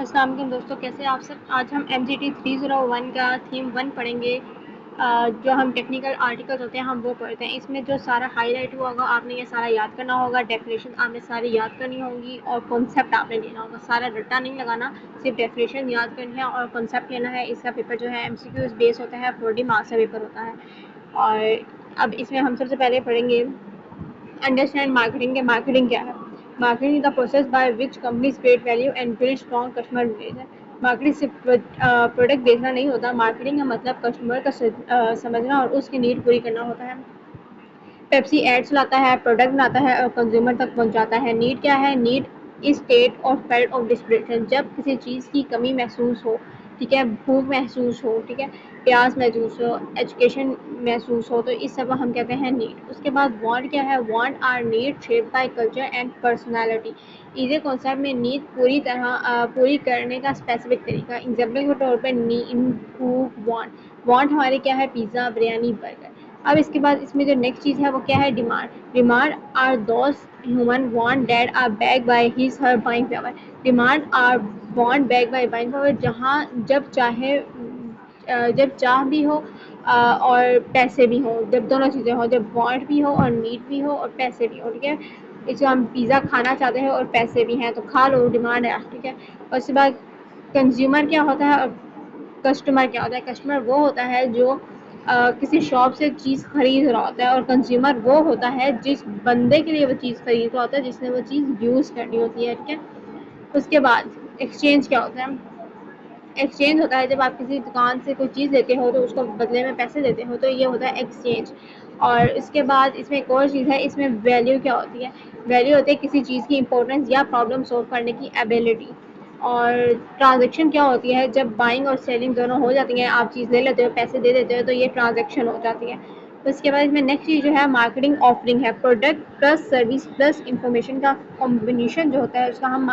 السلام علیکم دوستوں، کیسے آپ سب؟ آج ہم MGT 301 کا تھیم 1 پڑھیں گے۔ جو ہم ٹیکنیکل آرٹیکلز ہوتے ہیں ہم وہ پڑھتے ہیں۔ اس میں جو سارا ہائی لائٹ ہوا ہوگا آپ نے یہ سارا یاد کرنا ہوگا، ڈیفینیشن آپ نے ساری یاد کرنی ہوگی اور کانسیپٹ آپ نے لینا ہوگا۔ سارا رٹا نہیں لگانا، صرف ڈیفینیشن یاد کرنی ہے اور کانسیپٹ لینا ہے۔ اس کا پیپر جو ہے MCQs بیس ہوتا ہے، 40 مارکس کا پیپر ہوتا ہے۔ اور اب اس میں ہم سب سے پہلے پڑھیں گے انڈرسٹینڈ مارکیٹنگ کے مارکیٹنگ کیا ہے۔ Marketing is the process by which companies create value and build strong customer relation. Marketing صرف پروڈکٹ بیچنا نہیں ہوتا، مارکیٹنگ کا مطلب کسٹمر کا سمجھنا اور اس کی نیڈ پوری کرنا ہوتا ہے۔ پیپسی ایڈس لاتا ہے، پروڈکٹ بناتا ہے اور کنزیومر تک پہنچاتا ہے۔ نیڈ کیا ہے؟ نیڈ اسٹیٹ اور فیلڈ آف ڈسپریشن، جب کسی چیز کی کمی محسوس ہو، ٹھیک ہے، بھوک محسوس ہو، ٹھیک ہے، پیاس محسوس ہو، ایجوکیشن محسوس ہو، تو اس سب ہم کہتے ہیں نیڈ۔ اس کے بعد وانٹ کیا ہے؟ Want our need shape by culture and personality. Easy concept میں نیڈ پوری کرنے کا اسپیسیفک طریقہ۔ ایگزامپل کے طور پر وانٹ ہماری کیا ہے؟ Pizza, biryani, burger. اب اس کے بعد اس میں جو نیکسٹ چیز ہے وہ کیا ہے؟ Demand. Demand are those human want that are back by his her buying power. Demand are want back by buying power, جہاں جب چاہ بھی ہو اور پیسے بھی ہوں، جب دونوں چیزیں ہوں، جب وانٹ بھی ہو اور نیڈ بھی ہو اور پیسے بھی ہو، ٹھیک ہے۔ اس ہم پیزا کھانا چاہتے ہیں اور پیسے بھی ہیں تو کھا لو، ڈیمانڈ ہے، ٹھیک ہے۔ اور اس کے بعد کنزیومر کیا ہوتا ہے اور کسٹمر کیا ہوتا ہے؟ کسٹمر وہ ہوتا ہے جو کسی شاپ سے چیز خرید رہا ہوتا ہے، اور کنزیومر وہ ہوتا ہے جس بندے کے لیے وہ چیز خرید رہا ہوتا ہے، جس نے وہ چیز یوز کرنی ہوتی ہے، ٹھیک ہے۔ اس کے بعد ایکسچینج کیا ہوتا ہے؟ ایکسچینج ہوتا ہے جب آپ کسی دکان سے کوئی چیز لیتے ہو تو اس کو بدلے میں پیسے دیتے ہو، تو یہ ہوتا ہے ایکسچینج۔ اور اس کے بعد اس میں ایک اور چیز ہے، اس میں ویلیو کیا ہوتی ہے؟ ویلیو ہوتی ہے کسی چیز کی امپورٹنس یا پرابلم سولو کرنے کی ایبیلٹی۔ اور ٹرانزیکشن کیا ہوتی ہے؟ جب بائنگ اور سیلنگ دونوں ہو جاتی ہیں، آپ چیز لے لیتے ہو، پیسے دے دیتے ہو، تو یہ ٹرانزیکشن ہو جاتی ہے۔ اس کے بعد اس میں نیکسٹ چیز جو ہے مارکیٹنگ آفرنگ ہے۔ Product plus service plus information کا کمبینیشن جو ہوتا ہے اس کا ہم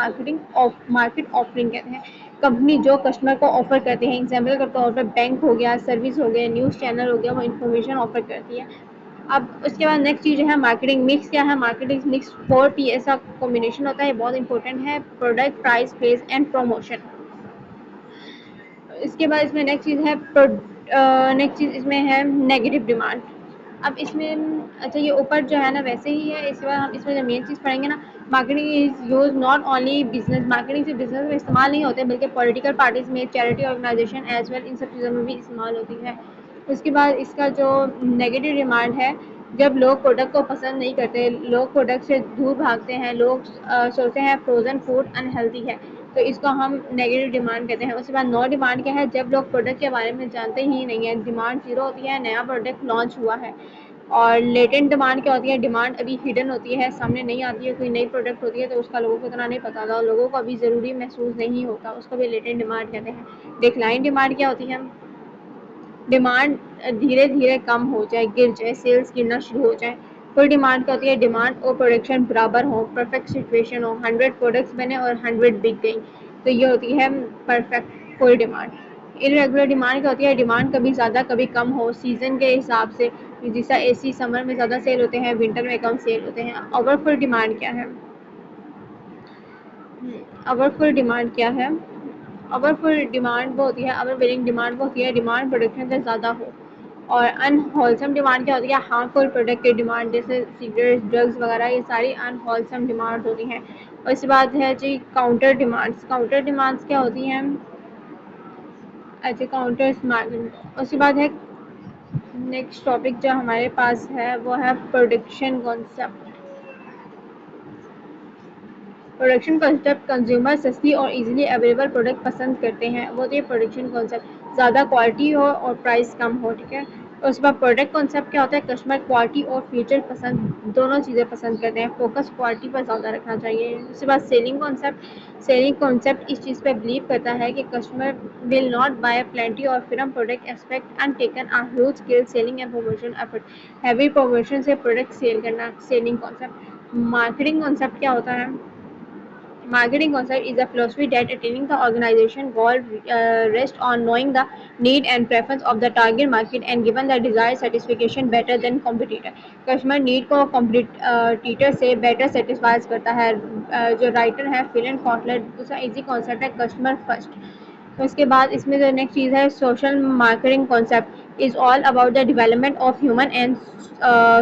مارکیٹ آفرنگ کہتے ہیں۔ کمپنی جو کسٹمر کو آفر کرتے ہیں، ایگزامپل کے طور پر بینک ہو گیا، سروس ہو گیا، نیوز چینل ہو گیا، وہ انفارمیشن آفر کرتی ہے۔ اب اس کے بعد نیکسٹ چیز جو ہے مارکیٹنگ مکس کیا ہے؟ مارکیٹنگ مکس 4Ps کا کمبینیشن ہوتا ہے، یہ بہت امپورٹنٹ ہے: product, price, place and promotion. اس کے بعد اس میں نیکسٹ چیز اس میں ہے نیگیٹو ڈیمانڈ۔ اب اس میں اچھا یہ اوپر جو ہے نا ویسے ہی ہے، اس کے بعد ہم اس میں جو مین چیز پڑھیں گے نا، marketing is use not only business, marketing سے بزنس میں استعمال نہیں ہوتے بلکہ پولیٹیکل پارٹیز میں، چیریٹی آرگنائزیشن ایز ویل، ان سب چیزوں میں بھی استعمال ہوتی ہے۔ اس کے بعد اس کا جو نیگیٹو ڈیمانڈ ہے، جب لوگ پروڈکٹ کو پسند نہیں کرتے، لوگ پروڈکٹ سے دور بھاگتے ہیں، لوگ سوچتے ہیں فروزن فوڈ انہیلدی ہے، تو اس کو ہم نیگیٹو ڈیمانڈ کہتے ہیں۔ اس کے بعد نو ڈیمانڈ کیا ہے؟ جب لوگ پروڈکٹ کے بارے میں جانتے ہی نہیں ہیں، ڈیمانڈ زیرو ہوتی ہے، نیا پروڈکٹ لانچ ہوا ہے۔ اور لیٹنٹ ڈیمانڈ کیا ہوتی ہے؟ ڈیمانڈ ابھی ہڈن ہوتی ہے، سامنے نہیں آتی ہے، کوئی نئی پروڈکٹ ہوتی ہے تو اس کا لوگوں کو اتنا نہیں پتا تھا، لوگوں کو ابھی ضروری محسوس نہیں ہوتا، اس کو بھی لیٹنٹ ڈیمانڈ کہتے ہیں۔ ڈکلائن ڈیمانڈ کیا ہوتی ہے؟ ڈیمانڈ دھیرے دھیرے کم ہو جائے، گر جائے، سیلز گرنا شروع ہو جائے۔ فل ڈیمانڈ کیا ہوتی ہے؟ ڈیمانڈ اور پروڈکشن برابر ہو، پرفیکٹ سچویشن ہو، 100 پروڈکٹس بنے اور 100 بک گئی، تو یہ ہوتی ہے پرفیکٹ فل ڈیمانڈ۔ ارریگولر ڈیمانڈ کیا ہوتی ہے؟ ڈیمانڈ کبھی زیادہ کبھی کم ہو، سیزن کے حساب سے، جیسا AC سمر میں زیادہ سیل ہوتے ہیں، ونٹر میں کم سیل ہوتے ہیں۔ اوور فل ڈیمانڈ کیا ہے؟ اوور فل ڈیمانڈ کیا ہے؟ اوور فل ڈیمانڈ وہ ہوتی ہے، اوور ویلنگ ڈیمانڈ وہ ہوتی ہے ڈیمانڈ پروڈکشن سے زیادہ ہو۔ اور ان ہولسم ڈیمانڈ کیا ہوتی ہے؟ ہارمفل پروڈکٹ کی ڈیمانڈ، جیسے سگریٹ، ڈرگز وغیرہ، یہ ساری ان ہولسم ڈیمانڈ ہوتی ہیں۔ اور اس کے بعد ہے جی کاؤنٹر ڈیمانڈس۔ کاؤنٹر ڈیمانڈس کیا ہوتی ہیں؟ اچھا کاؤنٹر مارکیٹ۔ اس کے بعد ہے نیکسٹ ٹاپک جو ہمارے پاس ہے وہ ہے production concept. Production concept, consumer سستی اور ایزیلی اویلیبل پروڈکٹ پسند کرتے ہیں، وہ یہ پروڈکشن کانسیپٹ، زیادہ کوالٹی ہو اور پرائس کم ہو، ٹھیک ہے۔ اس کے بعد پروڈکٹ کانسیپٹ کیا ہوتا ہے؟ کسٹمر کوالٹی اور فیچر پسند، دونوں چیزیں پسند کرتے ہیں، فوکس کوالٹی پر زیادہ رکھنا چاہیے۔ اس کے بعد سیلنگ کانسیپٹ، سیلنگ کانسیپٹ اس چیز پہ بلیو کرتا ہے کہ customer will not buy plenty اور firm product expect in taken a huge scale selling and promotion effort, heavy promotion سے پروڈکٹ سیل کرنا، سیلنگ کانسیپٹ۔ مارکیٹنگ کانسیپٹ کیا ہوتا ہے؟ Marketing concept is a philosophy that attaining the organization goal rests on knowing the need and preference of the target market and given the desired satisfaction better than competitor. Customer need کو competitor سے better satisfies کرتا ہے. جو writer ہے فیلن Kotler, اس کا easy concept ہے customer first. اس کے بعد اس میں جو نیکسٹ چیز ہے social marketing concept is all about the development of human and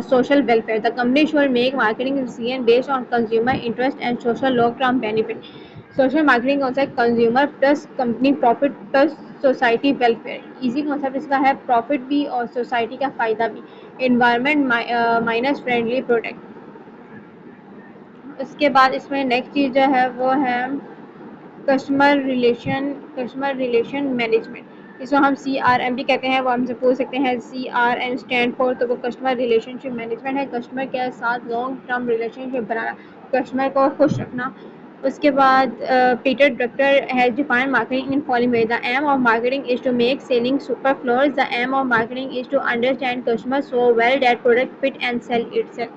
social welfare. The company should make marketing decision based on consumer interest and social long term benefit. Social marketing concept consumer plus company profit plus society welfare. Easy concept اس کا ہے profit بھی اور society کا فائدہ بھی. Environment minus friendly product. اس کے بعد اس میں نیکسٹ چیز جو ہے وہ ہے کسٹمر ریلیشن مینجمنٹ. اس کو ہم CRM بھی کہتے ہیں. وہ ہم سے پوچھ سکتے ہیں CRM اسٹینڈ فور, تو وہ کسٹمر ریلیشن شپ مینجمنٹ ہے. کسٹمر کے ساتھ لانگ ٹرم ریلیشن شپ بنانا, کسٹمر کو خوش رکھنا. اس کے بعد Peter Drucker has defined marketing in following way. The aim of marketing is to make selling superfluous. The aim of marketing is to understand customer so well that product fit and sell itself.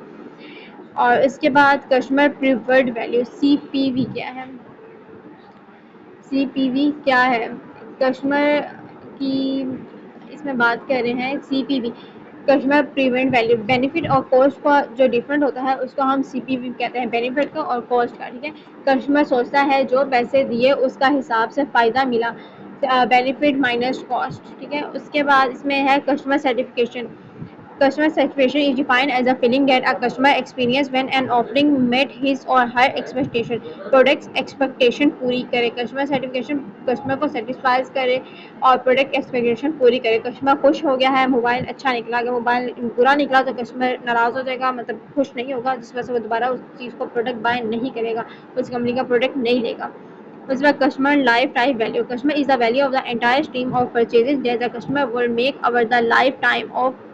اور اس کے بعد customer preferred value CPV کیا ہے. CPV کیا ہے, customer کی اس میں بات کر رہے ہیں. CPV customer preferred value, benefit اور کاسٹ کا جو ڈفرنٹ ہوتا ہے اس کو ہم CPV کہتے ہیں, بینیفٹ کا اور کاسٹ کا. ٹھیک ہے, کسٹمر سوچتا ہے جو پیسے دیے اس کا حساب سے فائدہ ملا, بینیفٹ مائنس کاسٹ. ٹھیک ہے, اس کے بعد اس میں ہے customer satisfaction. Customer satisfaction is defined as a feeling that a customer experiences when an offering met his or her expectation. Products expectation پوری کرے. Customer satisfaction کسٹمر کو سیٹسفائز کرے اور پروڈکٹ ایکسپیکٹیشن پوری کرے. کسٹمر خوش ہو گیا ہے, موبائل اچھا نکلا, اگر موبائل برا نکلا تو کسٹمر ناراض ہو جائے گا, مطلب خوش نہیں ہوگا, جس وجہ سے وہ دوبارہ اس چیز کو پروڈکٹ بائی نہیں کرے گا, اس کمپنی کا پروڈکٹ نہیں لے گا. اس بعد customer lifetime value. Customer is the value of the entire stream of purchases that the customer will make over the lifetime of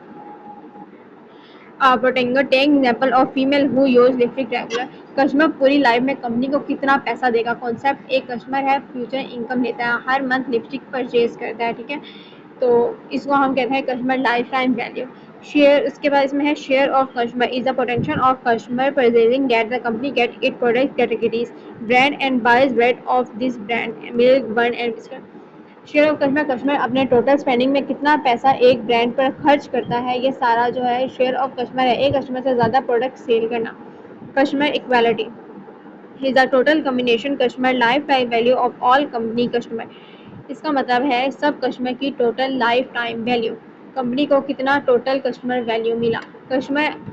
پروٹینگو. Take example of female who use lipstick regular. Customer پوری لائف میں company کو کتنا پیسہ دے گا. Concept ایک کسٹمر ہے فیوچر انکم لیتا ہے, ہر منتھ لپسٹک پرچیز کرتا ہے. ٹھیک ہے, تو اس کو ہم کہتے ہیں customer lifetime value. Share, اس کے بعد اس میں ہے share of customer is the potential of customer purchasing that the company get it product categories brand and buys rate of this brand milk bran and biscuit. Share of customer, customer اپنے total spending میں کتنا پیسہ ایک brand پر خرچ کرتا ہے, یہ سارا جو ہے شیئر آف کسٹمر ہے. ایک کسٹمر سے زیادہ پروڈکٹ سیل کرنا. Customer equality is the total combination customer lifetime value of all company customer. اس کا مطلب ہے سب کسٹمر کی total life time value, company کو کتنا ٹوٹل کسٹمر ویلیو ملا. Customer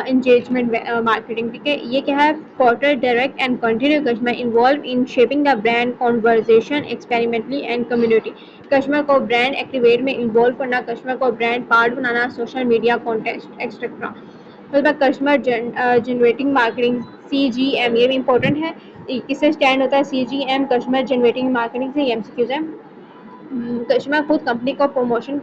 engagement marketing. ٹھیک ہے, یہ کیا ہے quarter direct and continue customer involve in shaping the brand conversation experimentally and community. Customer کو برانڈ ایکٹیویٹ میں انوالو کرنا, کسٹمر کو برانڈ پارٹ بنانا, سوشل میڈیا کانٹیکٹ ایکسٹرا. اس بعد کسٹمر جنریٹنگ مارکیٹنگ CGM, یہ بھی امپورٹنٹ ہے. کس سے اسٹینڈ ہوتا ہے CGM, کسٹمر جنریٹنگ مارکیٹنگ سے. یہ MCQs ہے. کسٹمر خود کمپنی کو پروموشن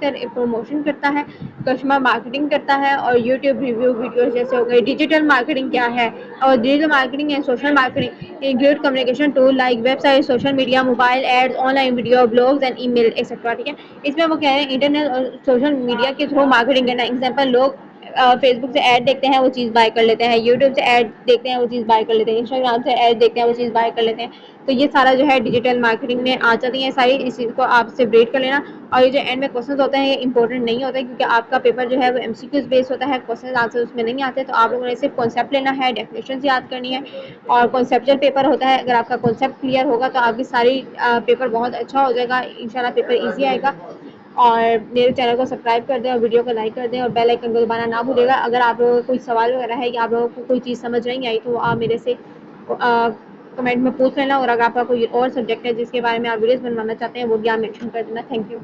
کرتا ہے, کسٹمر مارکیٹنگ کرتا ہے, اور یوٹیوب ریویو ویڈیوز جیسے ہو گئی. ڈیجیٹل مارکیٹنگ کیا ہے, اور digital marketing and social marketing include communication tool like website, social media, mobile ads, online video, blogs and email etcetera. ٹھیک ہے, اس میں وہ کہہ رہے ہیں انٹرنیٹ اور سوشل میڈیا کے تھرو مارکیٹنگ کرنا. ایگزامپل, لوگ فیس بک سے ایڈ دیکھتے ہیں وہ چیز بائی کر لیتے ہیں, یوٹیوب سے ایڈ دیکھتے ہیں وہ چیز بائی کر لیتے ہیں, انسٹاگرام سے ایڈ دیکھتے ہیں وہ چیز بائی کر لیتے ہیں. تو یہ سارا جو ہے ڈیجیٹل مارکیٹنگ میں آ جاتی ہیں ساری. اس چیز کو آپ سے بریڈ کر لینا. اور یہ جو اینڈ میں کوشچنز ہوتے ہیں یہ امپورٹنٹ نہیں ہوتے, کیونکہ آپ کا پیپر جو ہے وہ MCQs بیس ہوتا ہے, کوشچنز آنسر اس میں نہیں آتے. تو آپ لوگوں نے صرف کانسیپٹ لینا ہے, ڈیفینیشنز یاد کرنی ہے, اور کانسیپچل پیپر ہوتا ہے. اگر آپ کا کانسیپٹ کلیئر ہوگا تو آپ کی ساری پیپر بہت اچھا ہو جائے گا, انشاءاللہ پیپر ایزی آئے گا. اور میرے چینل کو سبسکرائب کر دیں اور ویڈیو کو لائک کر دیں, اور بیل آئکن کو دبانا نہ بھولے گا. اگر آپ لوگوں کو کوئی سوال وغیرہ ہے, یا آپ لوگوں کو کوئی چیز سمجھ نہیں آئی, تو آپ میرے سے کمنٹ میں پوچھ لینا. اور اگر آپ کا کوئی اور سبجیکٹ ہے جس کے بارے میں آپ ویڈیوز بنوانا چاہتے ہیں وہ بھی آپ مینشن کر دینا. Thank you.